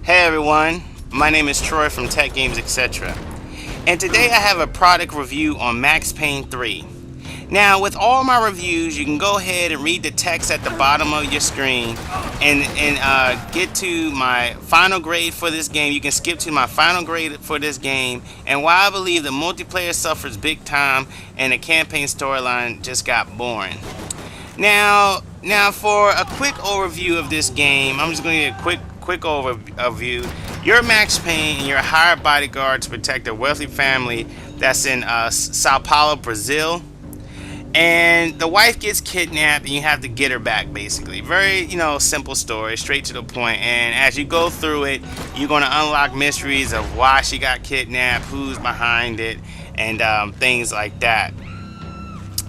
Hey everyone, my name is Troy from Tech Games Etc. And today I have a product review on Max Payne 3. Now with all my reviews, you can go ahead and read the text at the bottom of your screen and get to my final grade for this game. You can skip to my final grade for this game, and while I believe the multiplayer suffers big time and the campaign storyline just got boring. Now for a quick overview of this game, I'm just going to get a quick overview. You're Max Payne and you're a hired bodyguard to protect a wealthy family that's in Sao Paulo, Brazil. And the wife gets kidnapped and you have to get her back, basically. Very, simple story, straight to the point. And as you go through it, you're going to unlock mysteries of why she got kidnapped, who's behind it, and things like that.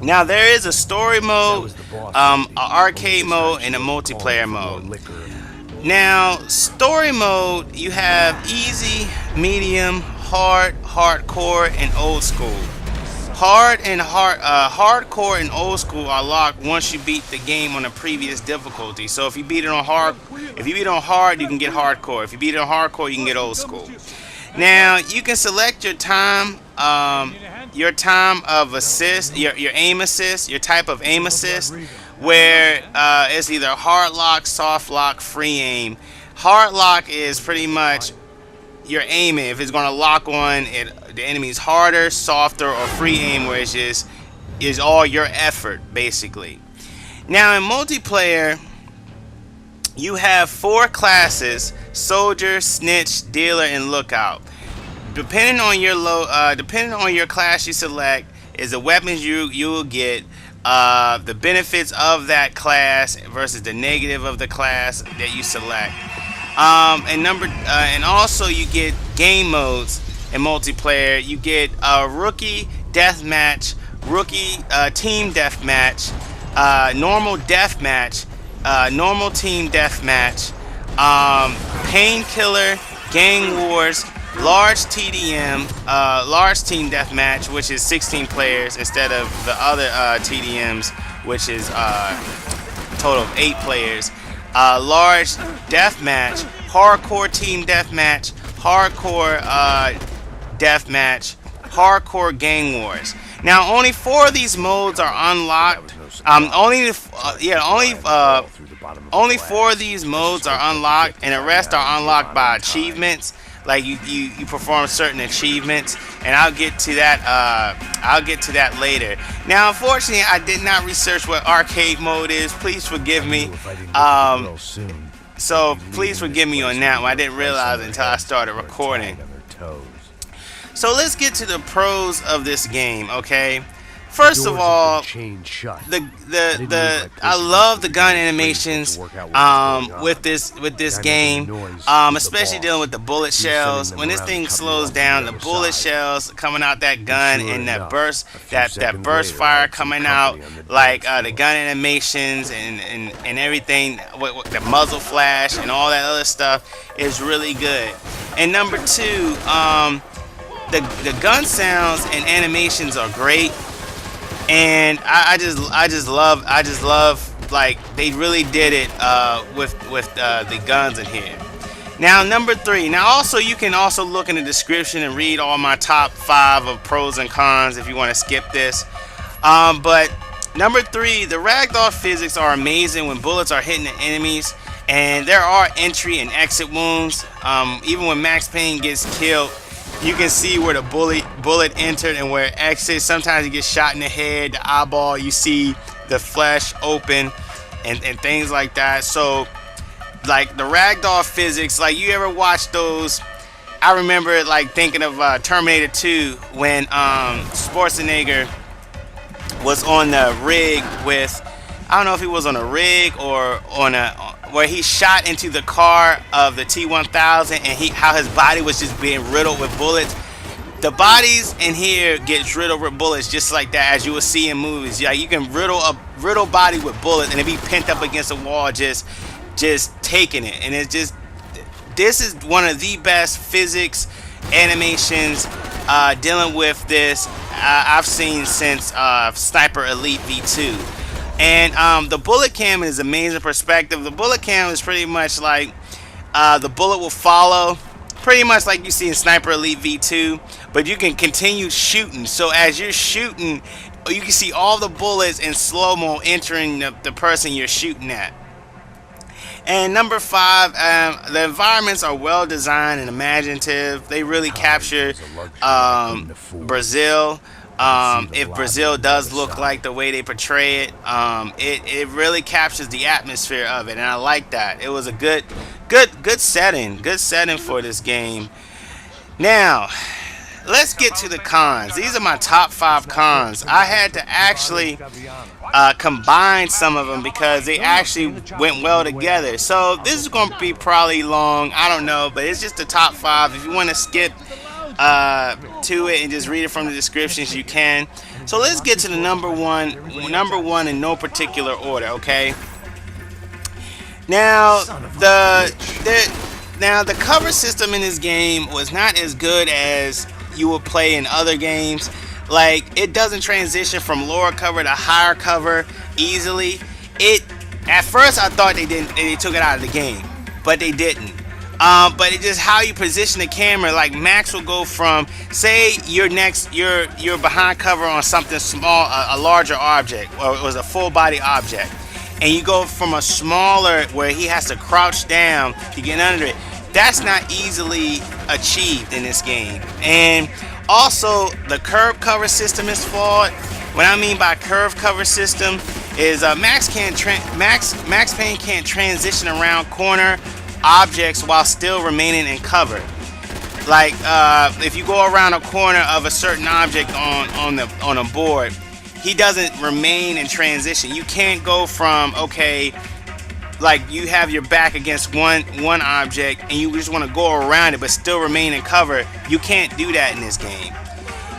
Now there is a story mode, an arcade mode, and a multiplayer mode. Now story mode, you have easy, medium, hard, hardcore, and old school. Hardcore and old school are locked once you beat the game on a previous difficulty. So if you beat it on hard, you can get hardcore. If you beat it on hardcore, you can get old school. Now you can select your time of assist, your aim assist, your type of aim assist, where it's either hard lock, soft lock, free aim. Hard lock is pretty much you're aiming. If it's going to lock on it, the enemy's harder, softer, or free aim, where it's just is all your effort basically. Now in multiplayer, you have 4 classes: soldier, snitch, dealer, and lookout. Depending on your class you select is the weapons you will get, the benefits of that class versus the negative of the class that you select. And also you get game modes in multiplayer. You get rookie deathmatch, rookie team deathmatch, normal deathmatch, normal team deathmatch, painkiller, gang wars, large TDM, large team deathmatch, which is 16 players instead of the other TDMs, which is total of 8 players. Large deathmatch, hardcore team deathmatch, hardcore deathmatch, hardcore gang wars. Now only 4 of these modes are unlocked. Only 4 of these modes are unlocked, and the rest are unlocked by achievements. Like you perform certain achievements, and I'll get to that. I'll get to that later. Now, unfortunately, I did not research what arcade mode is. Please forgive me. So please forgive me on that one. I didn't realize until I started recording. So let's get to the pros of this game, okay? First of all, I love the gun animations with this game, especially dealing with the bullet shells. When this thing slows down, the bullet shells coming out that gun and that burst fire coming out, like the gun animations and everything, the muzzle flash and all that other stuff is really good. And number 2, the gun sounds and animations are great. And I just love like they really did it with the guns in here. Now number 3. Now also you can also look in the description and read all my top 5 of pros and cons if you want to skip this. But number 3, the ragdoll physics are amazing when bullets are hitting the enemies, and there are entry and exit wounds. Even when Max Payne gets killed, you can see where the bullet entered and where it exits. Sometimes you get shot in the head, the eyeball, you see the flesh open and things like that. So like the ragdoll physics, like you ever watch those? I remember like thinking of Terminator 2 when Schwarzenegger was on the rig with, I don't know if he was on a rig or on where he shot into the car of the T-1000, and how his body was just being riddled with bullets. The bodies in here get riddled with bullets just like that, as you will see in movies. Yeah, you can riddle body with bullets and it be pent up against a wall, just taking it. And it's just, this is one of the best physics animations dealing with this I've seen since Sniper Elite V2. And the bullet cam is amazing perspective. The bullet cam is pretty much like The bullet will follow, pretty much like you see in Sniper Elite V2, but you can continue shooting. So as you're shooting, you can see all the bullets in slow-mo entering the person you're shooting at. And number 5, the environments are well designed and imaginative. They really capture Brazil. If Brazil does look like the way they portray it, it really captures the atmosphere of it, and I like that. It was a good setting for this game. Now, let's get to the cons. These are my top 5 cons. I had to actually combine some of them because they actually went well together. So this is going to be probably long. I don't know, but it's just the top 5. If you want to skip to it and just read it from the descriptions, you can. So let's get to the number one in no particular order. Okay. Now the cover system in this game was not as good as you would play in other games. Like, it doesn't transition from lower cover to higher cover easily. At first I thought they took it out of the game, but they didn't. But it just how you position the camera. Like, Max will go from, say you're behind cover on something small, a larger object, or it was a full body object, and you go from a smaller where he has to crouch down to get under it. That's not easily achieved in this game. And also, the curve cover system is flawed. What I mean by curve cover system is Max Payne can't transition around corner objects while still remaining in cover. Like, if you go around a corner of a certain object on a board, he doesn't remain in transition. You can't go from, okay, like you have your back against one object and you just want to go around it but still remain in cover. You can't do that in this game.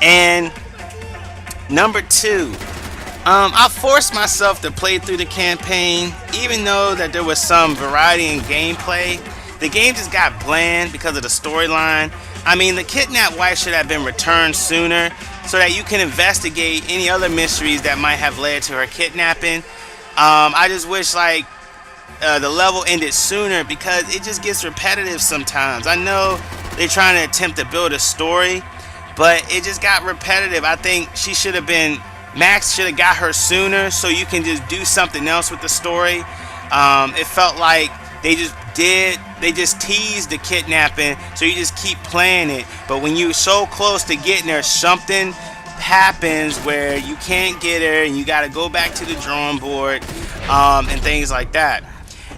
And number 2, I forced myself to play through the campaign, even though that there was some variety in gameplay. The game just got bland because of the storyline. I mean, the kidnapped wife should have been returned sooner so that you can investigate any other mysteries that might have led to her kidnapping. I just wish, like, the level ended sooner because it just gets repetitive sometimes. I know they're trying to attempt to build a story, but it just got repetitive. I think Max should have got her sooner so you can just do something else with the story. It felt like they just teased the kidnapping, so you just keep playing it, but when you're so close to getting her, something happens where you can't get her and you got to go back to the drawing board, and things like that.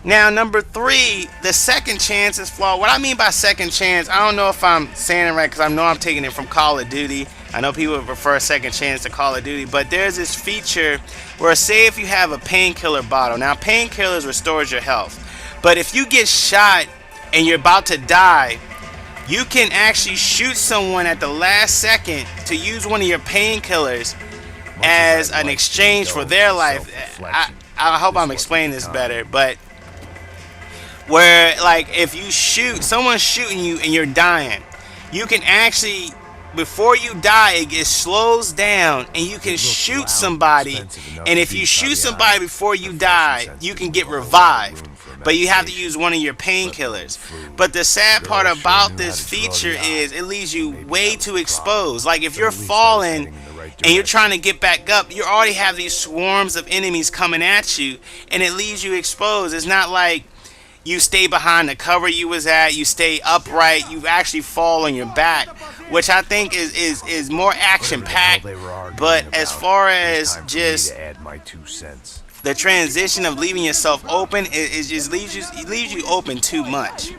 Now, number 3, the second chance is flawed. What I mean by second chance, I don't know if I'm saying it right because I know I'm taking it from Call of Duty. I know people prefer second chance to Call of Duty, but there's this feature where, say if you have a painkiller bottle. Now, painkillers restores your health, but if you get shot and you're about to die, you can actually shoot someone at the last second to use one of your painkillers as an exchange for their life. I hope I'm explaining this better, but where, like, if you someone's shooting you and you're dying, you can actually, before you die, it slows down and you can shoot somebody, and if you shoot somebody before you die, you can get revived, but you have to use one of your painkillers. But the sad part about this feature is it leaves you way too exposed. Like, if you're falling and you're trying to get back up, you already have these swarms of enemies coming at you, and it leaves you exposed. It's not like you stay behind the cover you was at, you stay upright, you actually fall on your back, which I think is more action-packed. But as far as just the transition of leaving yourself open, it just leaves you open too much.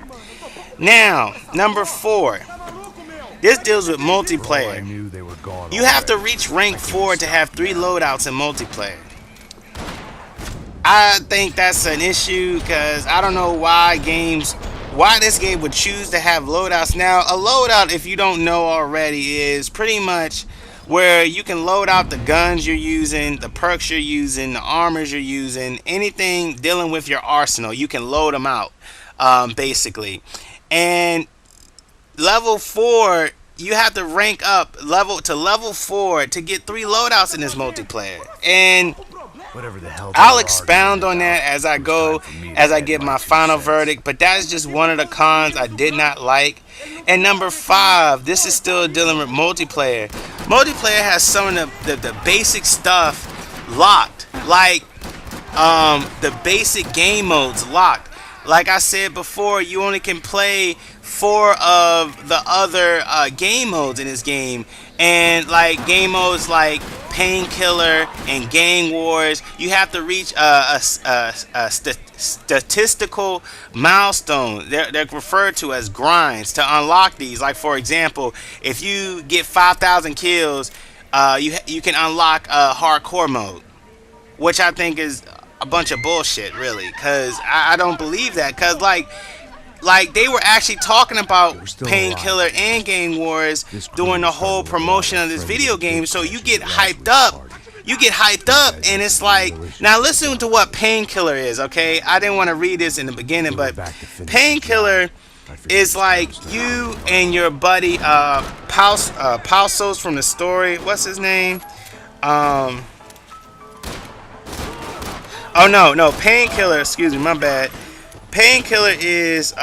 Now, number 4. This deals with multiplayer. You have to reach rank 4 to have 3 loadouts in multiplayer. I think that's an issue because I don't know why this game would choose to have loadouts. Now, a loadout, if you don't know already, is pretty much where you can load out the guns you're using, the perks you're using, the armors you're using, anything dealing with your arsenal, you can load them out, basically. And level 4, you have to rank up level 4 to get 3 loadouts in this multiplayer. And Whatever the hell they I'll are expound arguing on that about, as I it was time go, for me to as I add give my my two final cents. verdict. But that is just one of the cons I did not like. And number five, this is still dealing with multiplayer. Multiplayer has some of the basic stuff locked, like the basic game modes locked. Like I said before, you only can play four of the other game modes in this game, and like game modes like Painkiller and Gang Wars, you have to reach statistical milestone. They're referred to as grinds to unlock these. Like for example, if you get 5,000 kills, you can unlock hardcore mode, which I think is a bunch of bullshit, really, because I don't believe that. Because like they were actually talking about Painkiller and Gang Wars during the whole promotion of this video game, so you get hyped up. You get hyped up, and it's like, now listen to what Painkiller is, okay? I didn't want to read this in the beginning, but Painkiller is like you and your buddy Pausos from the story. What's his name? Oh no, Painkiller. Excuse me, my bad. Painkiller is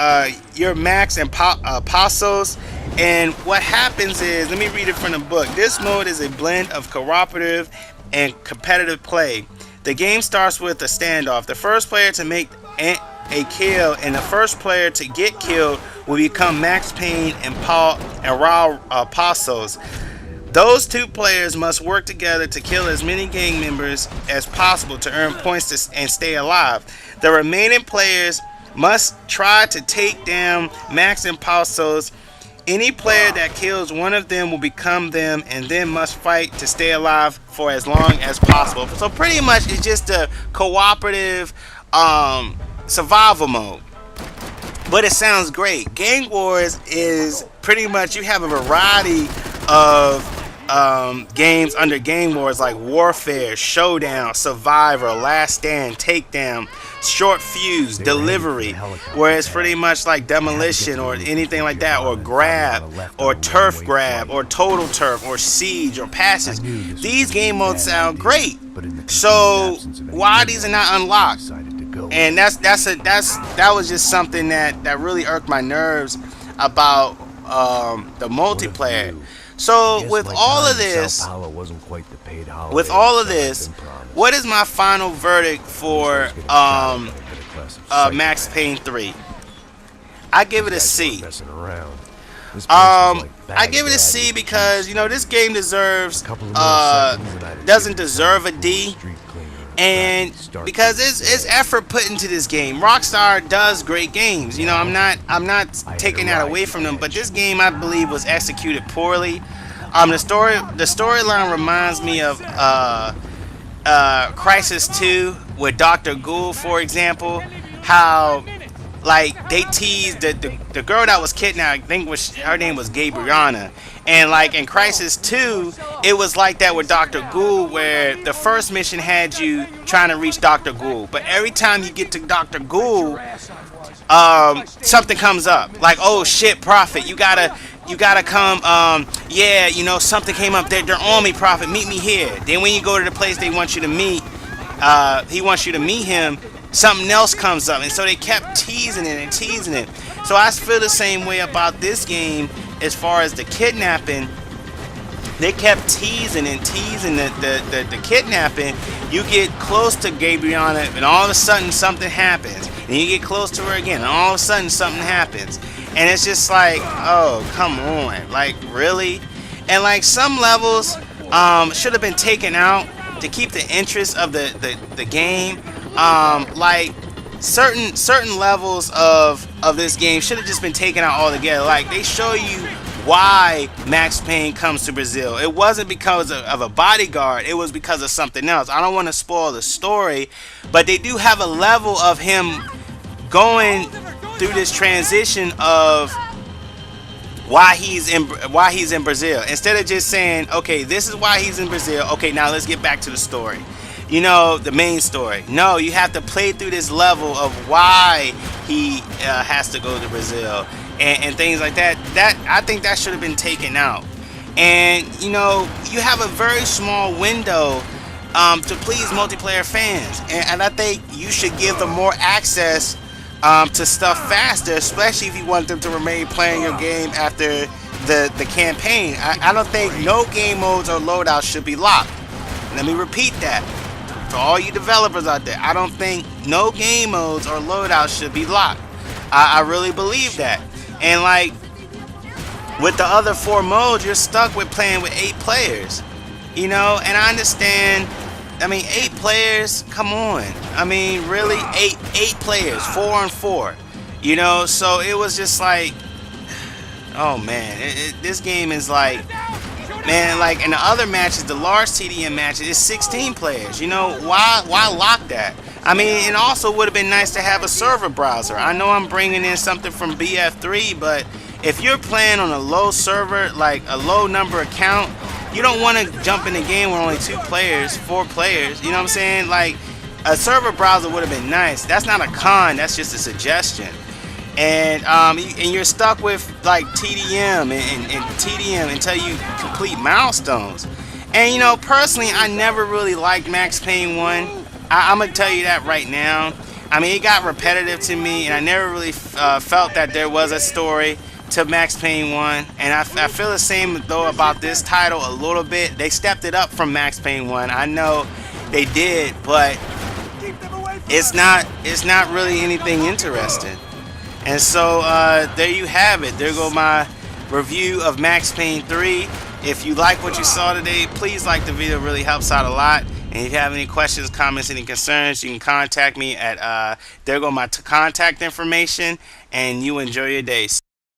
your Max and Pasos, and what happens is, let me read it from the book. This mode is a blend of cooperative and competitive play. The game starts with a standoff. The first player to make a kill and the first player to get killed will become Max Payne and Raul Pasos. Those two players must work together to kill as many gang members as possible to earn points and stay alive. The remaining players must try to take down Max and Pasos. Any player that kills one of them will become them and then must fight to stay alive for as long as possible. So pretty much it's just a cooperative survival mode. But it sounds great. Gang Wars is pretty much, you have a variety of games under Gang Wars like Warfare, Showdown, Survivor, Last Stand, Takedown, Short Fuse, Delivery, where it's pretty much like Demolition or anything like that, or Grab, or Turf Grab, or Total Turf, or Siege, or Passage. These game modes sound great. So why these are not unlocked? And that was just something that really irked my nerves about the multiplayer. So with all of this, what is my final verdict for Max Payne 3? I give it a C. I give it a C because, you know, this game deserves doesn't deserve a D. And because it's effort put into this game. Rockstar does great games. You know, I'm not taking that away from them, but this game I believe was executed poorly. The storyline reminds me of Crisis 2 with Dr. Gould, for example. How like they teased the girl that was kidnapped, I think her name was Gabriana. And like in Crisis 2, it was like that with Dr. Gould, where the first mission had you trying to reach Dr. Gould, but every time you get to Dr. Gould, something comes up. Like, oh shit, Prophet, you gotta come. Yeah, you know, something came up. They're on me, Prophet. Meet me here. Then when you go to the place they want you to meet, he wants you to meet him. Something else comes up, and so they kept teasing it and teasing it. So I feel the same way about this game as far as the kidnapping. They kept teasing and teasing the kidnapping. You get close to Gabriana, and all of a sudden something happens. And you get close to her again, and all of a sudden something happens. And it's just like, oh, come on. Like, really? And like some levels should have been taken out to keep the interest of the game. Like certain levels of this game should have just been taken out altogether. Like, they show you why Max Payne comes to Brazil. It wasn't because of a bodyguard. It was because of something else. I don't want to spoil the story, but they do have a level of him going through this transition of why he's in Brazil. Instead of just saying, okay, this is why he's in Brazil. Okay, now let's get back to the story. You know, the main story. No, you have to play through this level of why he has to go to Brazil and things like that. That I think that should have been taken out. And you know, you have a very small window to please multiplayer fans, and I think you should give them more access to stuff faster, especially if you want them to remain playing your game after the campaign. I don't think no game modes or loadouts should be locked. Let me repeat that. To all you developers out there, I don't think no game modes or loadouts should be locked. I really believe that. And like with the other 4 modes, you're stuck with playing with 8 players. You know, and I understand. I mean, 8 players, come on. I mean, really, eight players, 4 on 4. You know, so it was just like, oh man, this game is like, man, like in the other matches, the large TDM matches, it's 16 players. You know, why lock that? I mean, it also would have been nice to have a server browser. I know I'm bringing in something from BF3, but if you're playing on a low server, like a low number account, you don't want to jump in the game with only 2 players, 4 players. You know what I'm saying? Like, a server browser would have been nice. That's not a con. That's just a suggestion. And you're stuck with like TDM and TDM until you complete milestones. And you know, personally, I never really liked Max Payne 1. I'm gonna tell you that right now. I mean, it got repetitive to me, and I never really felt that there was a story to Max Payne 1, and I feel the same though about this title a little bit. They stepped it up from Max Payne 1. I know they did, but it's not really anything interesting. And so there you have it. There go my review of Max Payne 3. If you like what you saw today, please like the video. It really helps out a lot. And if you have any questions, comments, any concerns, you can contact me at there go my contact information, and you enjoy your day.